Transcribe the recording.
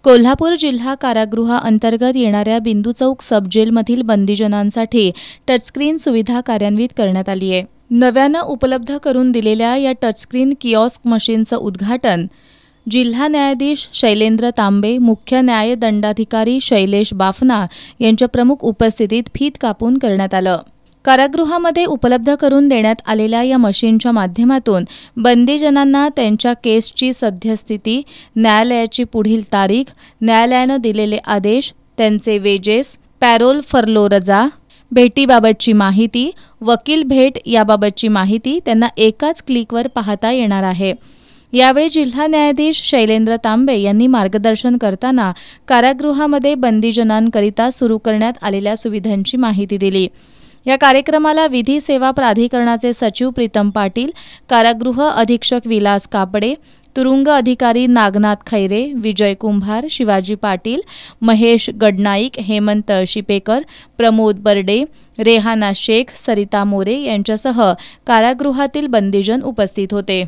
कोल्हापूर जिल्हा कारागृहाअंतर्गत येणाऱ्या बिंदू चौक सब जेलमधील बंदीजनांसाठी टचस्क्रीन सुविधा कार्यान्वित करण्यात आली आहे। नव्यानं उपलब्ध करून दिलेल्या या टचस्क्रीन किऑस्क मशीनचं उद्घाटन जिल्हा न्यायाधीश शैलेंद्र तांबे, मुख्य न्यायदंडाधिकारी शैलेश बाफना यांच्या प्रमुख उपस्थितीत फीत कापून करण्यात आलं। कारागृहामध्ये उपलब्ध करून देण्यात आलेल्या या मशीनच्या माध्यमातून बंदीजनांना त्यांच्या केसची सद्यस्थिती, न्यायालयाची पुढील तारीख, न्यायालयानं दिलेले आदेश, त्यांचे वेजेस, पॅरोल, फर्लो, रजा, भेटीबाबतची माहिती, वकील भेट याबाबतची माहिती त्यांना एकाच क्लिकवर पाहता येणार आहे। यावेळी जिल्हा न्यायाधीश शैलेंद्र तांबे यांनी मार्गदर्शन करताना कारागृहामध्ये बंदीजनांकरिता सुरू करण्यात आलेल्या सुविधांची माहिती दिली। या कार्यक्रमाला विधी सेवा प्राधिकरणाचे सचिव प्रीतम पाटील, कारागृह अधीक्षक विलास कापडे, तुरुंग अधिकारी नागनाथ खैरे, विजय कुंभार, शिवाजी पाटील, महेश गडनाईक, हेमंत शिपेकर, प्रमोद बर्डे, रेहाना शेख, सरिता मोरे यांच्यासह कारागृहातील बंदीजन उपस्थित होते।